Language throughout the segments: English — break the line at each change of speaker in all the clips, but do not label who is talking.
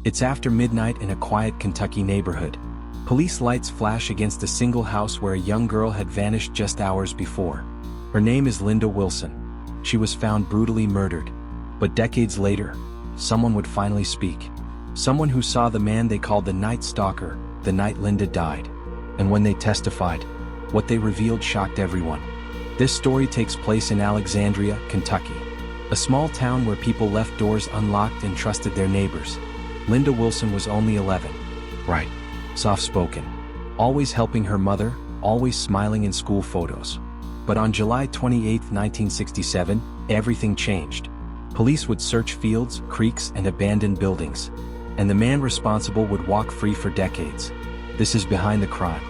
It's after midnight in a quiet Kentucky neighborhood. Police lights flash against a single house where a young girl had vanished just hours before. Her name is Linda Wilson. She was found brutally murdered. But decades later, someone would finally speak. Someone who saw the man they called the Night Stalker, the night Linda died. And when they testified, what they revealed shocked everyone. This story takes place in Alexandria, Kentucky, a small town where people left doors unlocked and trusted their neighbors. Linda Wilson was only 11. Right. Soft-spoken. Always helping her mother, always smiling in school photos. But on July 28, 1967, everything changed. Police would search fields, creeks, and abandoned buildings. And the man responsible would walk free for decades. This is Behind the Crime.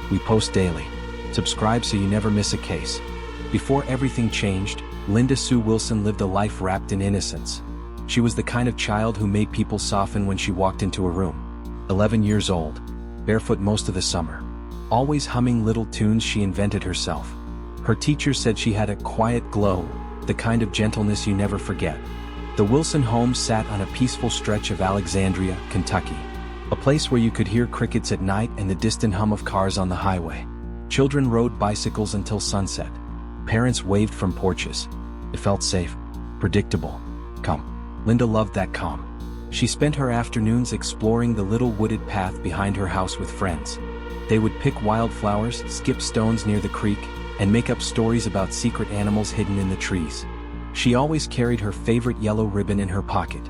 We post daily. Subscribe so you never miss a case. Before everything changed, Linda Sue Wilson lived a life wrapped in innocence. She was the kind of child who made people soften when she walked into a room. 11 years old, barefoot most of the summer, always humming little tunes she invented herself. Her teacher said she had a quiet glow, the kind of gentleness you never forget. The Wilson home sat on a peaceful stretch of Alexandria, Kentucky, a place where you could hear crickets at night and the distant hum of cars on the highway. Children rode bicycles until sunset. Parents waved from porches. It felt safe, predictable, calm. Linda loved that calm. She spent her afternoons exploring the little wooded path behind her house with friends. They would pick wildflowers, skip stones near the creek, and make up stories about secret animals hidden in the trees. She always carried her favorite yellow ribbon in her pocket.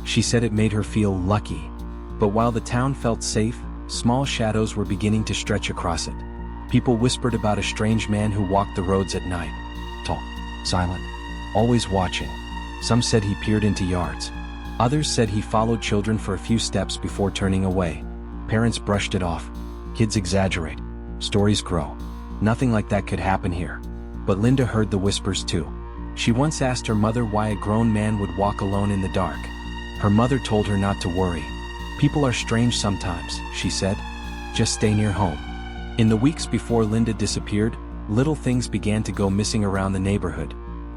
She said it made her feel lucky. But while the town felt safe, small shadows were beginning to stretch across it. People whispered about a strange man who walked the roads at night. Tall, silent, always watching. Some said he peered into yards. Others said he followed children for a few steps before turning away. Parents brushed it off. Kids exaggerate. Stories grow. Nothing like that could happen here. But Linda heard the whispers too. She once asked her mother why a grown man would walk alone in the dark. Her mother told her not to worry. People are strange sometimes, she said. Just stay near home. In the weeks before Linda disappeared, little things began to go missing around the neighborhood.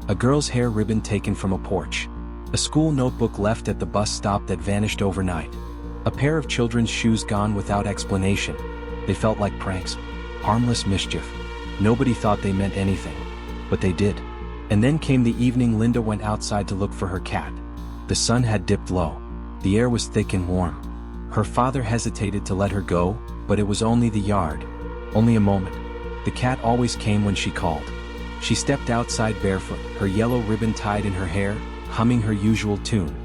A girl's hair ribbon taken from a porch. A school notebook left at the bus stop that vanished overnight. A pair of children's shoes gone without explanation. They felt like pranks. Harmless mischief. Nobody thought they meant anything. But they did. And then came the evening Linda went outside to look for her cat. The sun had dipped low. The air was thick and warm. Her father hesitated to let her go, but it was only the yard. Only a moment. The cat always came when she called. She stepped outside barefoot, her yellow ribbon tied in her hair, humming her usual tune.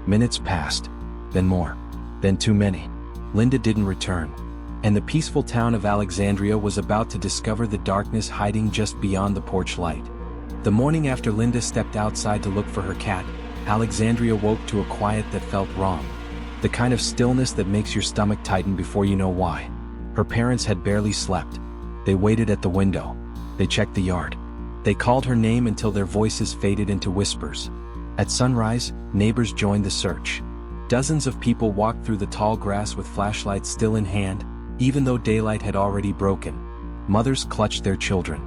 Minutes passed. Then more. Then too many. Linda didn't return. And the peaceful town of Alexandria was about to discover the darkness hiding just beyond the porch light. The morning after Linda stepped outside to look for her cat, Alexandria woke to a quiet that felt wrong. The kind of stillness that makes your stomach tighten before you know why. Her parents had barely slept. They waited at the window. They checked the yard. They called her name until their voices faded into whispers. At sunrise, neighbors joined the search. Dozens of people walked through the tall grass with flashlights still in hand, even though daylight had already broken. Mothers clutched their children.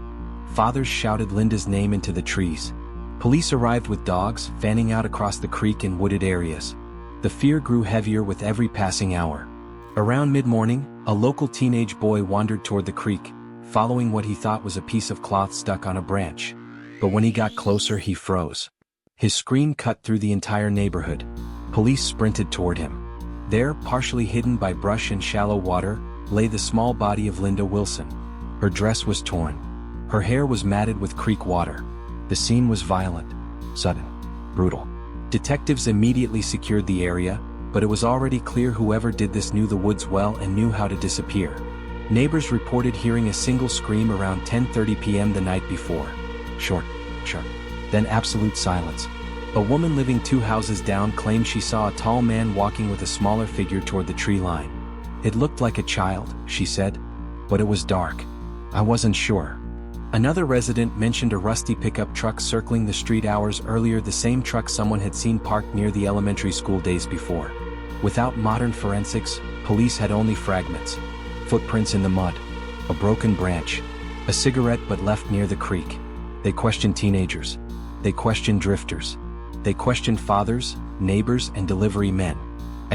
Fathers shouted Linda's name into the trees. Police arrived with dogs, fanning out across the creek in wooded areas. The fear grew heavier with every passing hour. Around mid-morning, a local teenage boy wandered toward the creek, following what he thought was a piece of cloth stuck on a branch. But when he got closer, he froze. His scream cut through the entire neighborhood. Police sprinted toward him. There, partially hidden by brush and shallow water, lay the small body of Linda Wilson. Her dress was torn. Her hair was matted with creek water. The scene was violent, sudden, brutal. Detectives immediately secured the area, but it was already clear whoever did this knew the woods well and knew how to disappear. Neighbors reported hearing a single scream around 10:30 p.m. the night before. Short, sharp, then absolute silence. A woman living 2 houses down claimed she saw a tall man walking with a smaller figure toward the tree line. It looked like a child, she said, but it was dark. I wasn't sure. Another resident mentioned a rusty pickup truck circling the street hours earlier, the same truck someone had seen parked near the elementary school days before. Without modern forensics, police had only fragments. Footprints in the mud, a broken branch, a cigarette butt left near the creek. They questioned teenagers. They questioned drifters. They questioned fathers, neighbors, and delivery men.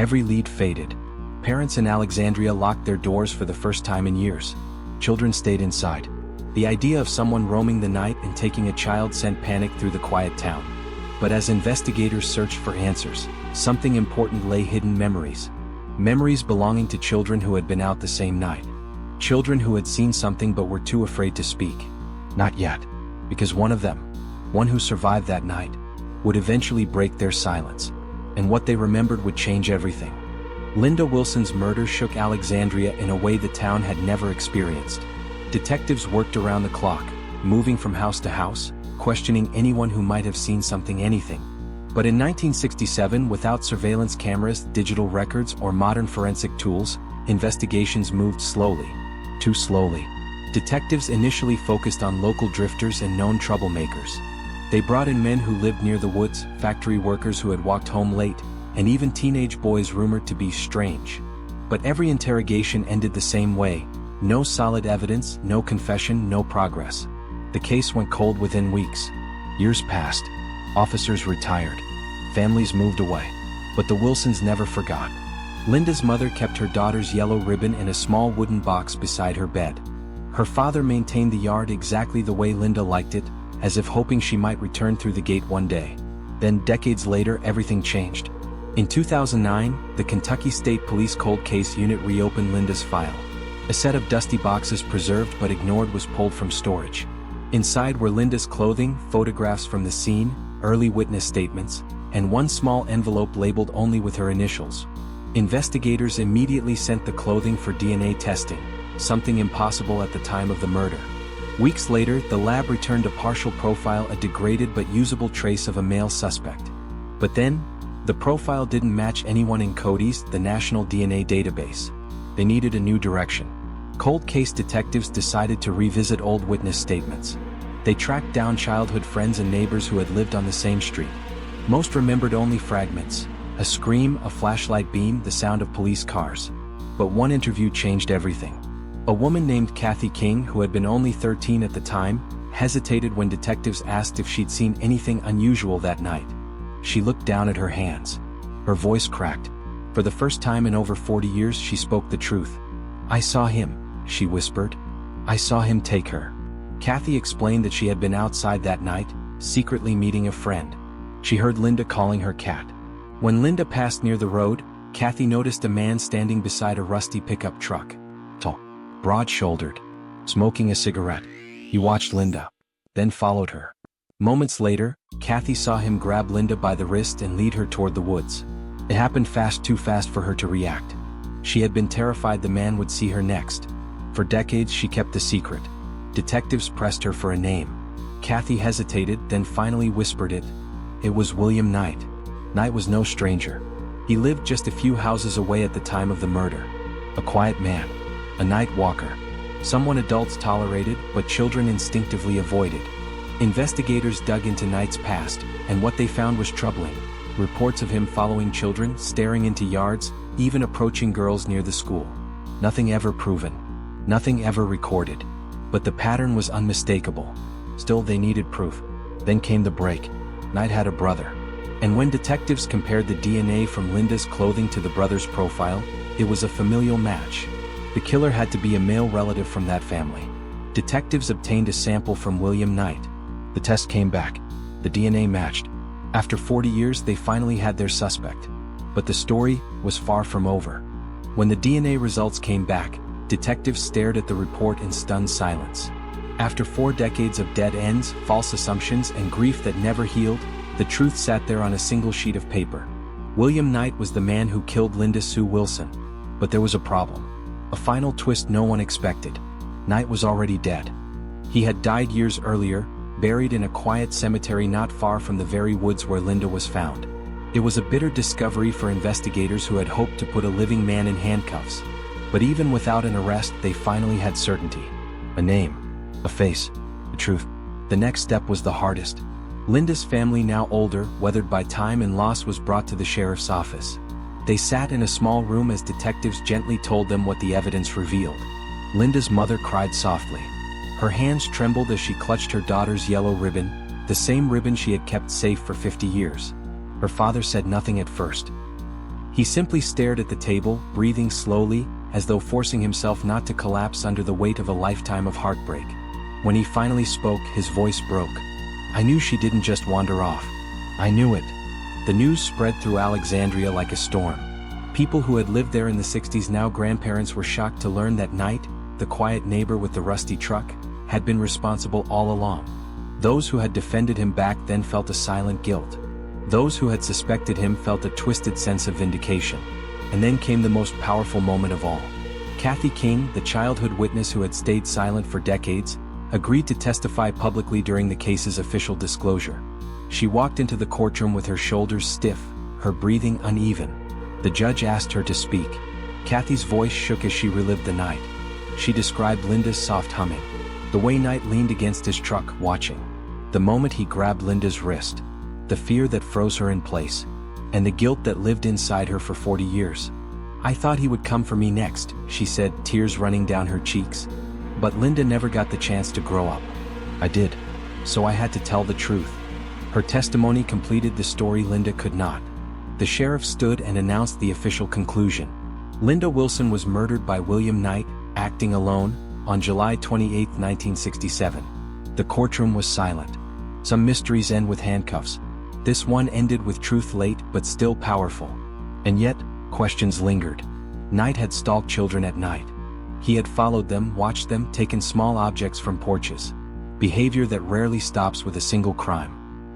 Every lead faded. Parents in Alexandria locked their doors for the first time in years. Children stayed inside. The idea of someone roaming the night and taking a child sent panic through the quiet town. But as investigators searched for answers, something important lay hidden: memories. Memories belonging to children who had been out the same night. Children who had seen something but were too afraid to speak. Not yet. Because one of them, one who survived that night, would eventually break their silence. And what they remembered would change everything. Linda Wilson's murder shook Alexandria in a way the town had never experienced. Detectives worked around the clock, moving from house to house, questioning anyone who might have seen something, anything. But in 1967, without surveillance cameras, digital records, or modern forensic tools, investigations moved slowly. Too slowly. Detectives initially focused on local drifters and known troublemakers. They brought in men who lived near the woods, factory workers who had walked home late, and even teenage boys rumored to be strange. But every interrogation ended the same way: no solid evidence, no confession, no progress. The case went cold within weeks. Years passed. Officers retired. Families moved away. But the Wilsons never forgot. Linda's mother kept her daughter's yellow ribbon in a small wooden box beside her bed. Her father maintained the yard exactly the way Linda liked it, as if hoping she might return through the gate one day. Then, decades later, everything changed. In 2009, the Kentucky State Police Cold Case Unit reopened Linda's file. A set of dusty boxes preserved but ignored was pulled from storage. Inside were Linda's clothing, photographs from the scene, early witness statements, and one small envelope labeled only with her initials. Investigators immediately sent the clothing for DNA testing, something impossible at the time of the murder. Weeks later, the lab returned a partial profile, a degraded but usable trace of a male suspect. But then, the profile didn't match anyone in CODIS, the national DNA database. They needed a new direction. Cold case detectives decided to revisit old witness statements. They tracked down childhood friends and neighbors who had lived on the same street. Most remembered only fragments: a scream, a flashlight beam, the sound of police cars. But one interview changed everything. A woman named Kathy King, who had been only 13 at the time, hesitated when detectives asked if she'd seen anything unusual that night. She looked down at her hands. Her voice cracked. For the first time in over 40 years, she spoke the truth. "I saw him," she whispered. "I saw him take her." Kathy explained that she had been outside that night, secretly meeting a friend. She heard Linda calling her cat. When Linda passed near the road, Kathy noticed a man standing beside a rusty pickup truck. Tall, broad-shouldered, smoking a cigarette. He watched Linda, then followed her. Moments later, Kathy saw him grab Linda by the wrist and lead her toward the woods. It happened fast, too fast for her to react. She had been terrified the man would see her next. For decades she kept the secret. Detectives pressed her for a name. Kathy hesitated, then finally whispered it. It was William Knight. Knight was no stranger. He lived just a few houses away at the time of the murder. A quiet man. A night walker. Someone adults tolerated, but children instinctively avoided. Investigators dug into Knight's past, and what they found was troubling. Reports of him following children, staring into yards, even approaching girls near the school. Nothing ever proven. Nothing ever recorded. But the pattern was unmistakable. Still, they needed proof. Then came the break. Knight had a brother. And when detectives compared the DNA from Linda's clothing to the brother's profile, it was a familial match. The killer had to be a male relative from that family. Detectives obtained a sample from William Knight. The test came back. The DNA matched. After 40 years, they finally had their suspect. But the story was far from over. When the DNA results came back, detectives stared at the report in stunned silence. After 4 decades of dead ends, false assumptions, and grief that never healed, the truth sat there on a single sheet of paper. William Knight was the man who killed Linda Sue Wilson. But there was a problem. A final twist no one expected. Knight was already dead. He had died years earlier, buried in a quiet cemetery not far from the very woods where Linda was found. It was a bitter discovery for investigators who had hoped to put a living man in handcuffs. But even without an arrest, they finally had certainty. A name. A face. The truth. The next step was the hardest. Linda's family, now older, weathered by time and loss, was brought to the sheriff's office. They sat in a small room as detectives gently told them what the evidence revealed. Linda's mother cried softly. Her hands trembled as she clutched her daughter's yellow ribbon, the same ribbon she had kept safe for 50 years. Her father said nothing at first. He simply stared at the table, breathing slowly, as though forcing himself not to collapse under the weight of a lifetime of heartbreak. When he finally spoke, his voice broke. "I knew she didn't just wander off. I knew it." The news spread through Alexandria like a storm. People who had lived there in the 60s, now grandparents, were shocked to learn that Knight, the quiet neighbor with the rusty truck, had been responsible all along. Those who had defended him back then felt a silent guilt. Those who had suspected him felt a twisted sense of vindication. And then came the most powerful moment of all. Kathy King, the childhood witness who had stayed silent for decades, agreed to testify publicly during the case's official disclosure. She walked into the courtroom with her shoulders stiff, her breathing uneven. The judge asked her to speak. Kathy's voice shook as she relived the night. She described Linda's soft humming, the way Knight leaned against his truck, watching, the moment he grabbed Linda's wrist, the fear that froze her in place, and the guilt that lived inside her for 40 years. "I thought he would come for me next," she said, tears running down her cheeks. "But Linda never got the chance to grow up. I did. So I had to tell the truth." Her testimony completed the story Linda could not. The sheriff stood and announced the official conclusion. Linda Wilson was murdered by William Knight, acting alone, on July 28, 1967. The courtroom was silent. Some mysteries end with handcuffs. This one ended with truth late but still powerful. And yet, questions lingered. Knight had stalked children at night. He had followed them, watched them, taken small objects from porches. Behavior that rarely stops with a single crime.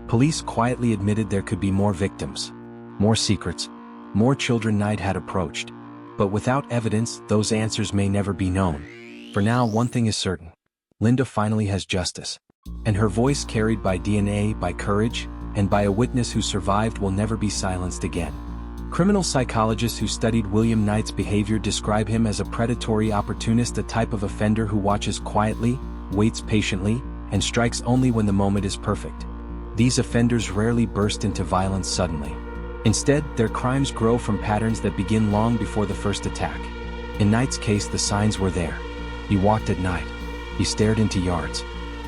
Police quietly admitted there could be more victims. More secrets. More children Knight had approached. But without evidence, those answers may never be known. For now, one thing is certain. Linda finally has justice. And her voice, carried by DNA, by courage, and by a witness who survived, will never be silenced again. Criminal psychologists who studied William Knight's behavior describe him as a predatory opportunist, a type of offender who watches quietly, waits patiently, and strikes only when the moment is perfect. These offenders rarely burst into violence suddenly. Instead, their crimes grow from patterns that begin long before the first attack. In Knight's case, the signs were there. He walked at night. He stared into yards.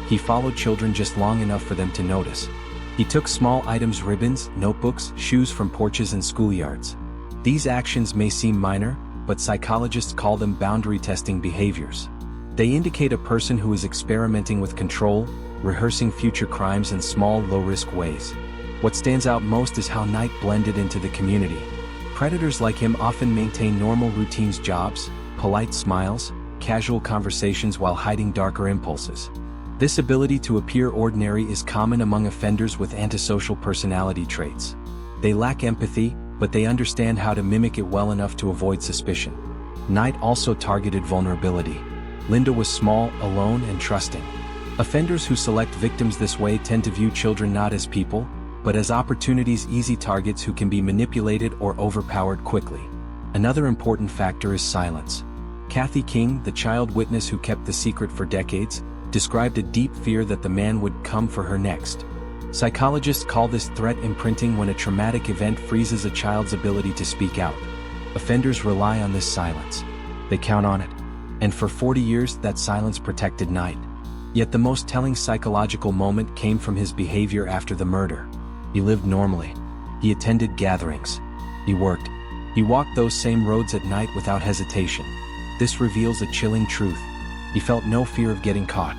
He followed children just long enough for them to notice. He took small items, ribbons, notebooks, shoes from porches and schoolyards. These actions may seem minor, but psychologists call them boundary-testing behaviors. They indicate a person who is experimenting with control, rehearsing future crimes in small, low-risk ways. What stands out most is how Knight blended into the community. Predators like him often maintain normal routines, jobs, polite smiles, casual conversations while hiding darker impulses. This ability to appear ordinary is common among offenders with antisocial personality traits. They lack empathy, but they understand how to mimic it well enough to avoid suspicion. Knight also targeted vulnerability. Linda was small, alone, and trusting. Offenders who select victims this way tend to view children not as people, but as opportunities, easy targets who can be manipulated or overpowered quickly. Another important factor is silence. Kathy King, the child witness who kept the secret for decades, described a deep fear that the man would come for her next. Psychologists call this threat imprinting, when a traumatic event freezes a child's ability to speak out. Offenders rely on this silence. They count on it. And for 40 years, that silence protected Knight. Yet the most telling psychological moment came from his behavior after the murder. He lived normally. He attended gatherings. He worked. He walked those same roads at night without hesitation. This reveals a chilling truth. He felt no fear of getting caught.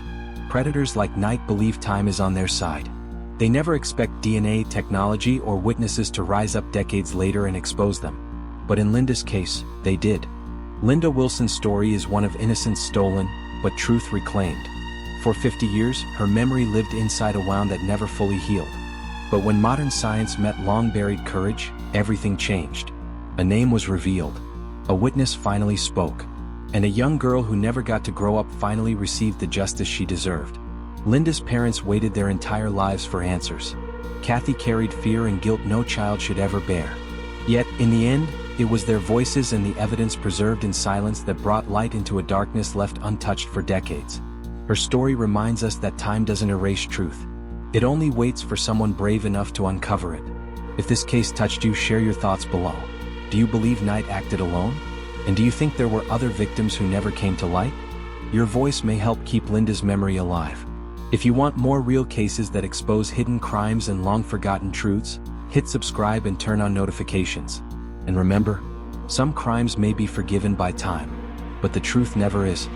Predators like Knight believe time is on their side. They never expect DNA technology or witnesses to rise up decades later and expose them. But in Linda's case, they did. Linda Wilson's story is one of innocence stolen, but truth reclaimed. For 50 years, her memory lived inside a wound that never fully healed. But when modern science met long-buried courage, everything changed. A name was revealed. A witness finally spoke. And a young girl who never got to grow up finally received the justice she deserved. Linda's parents waited their entire lives for answers. Kathy carried fear and guilt no child should ever bear. Yet, in the end, it was their voices and the evidence preserved in silence that brought light into a darkness left untouched for decades. Her story reminds us that time doesn't erase truth. It only waits for someone brave enough to uncover it. If this case touched you, share your thoughts below. Do you believe Knight acted alone? And do you think there were other victims who never came to light? Your voice may help keep Linda's memory alive. If you want more real cases that expose hidden crimes and long-forgotten truths, hit subscribe and turn on notifications. And remember, some crimes may be forgiven by time, but the truth never is.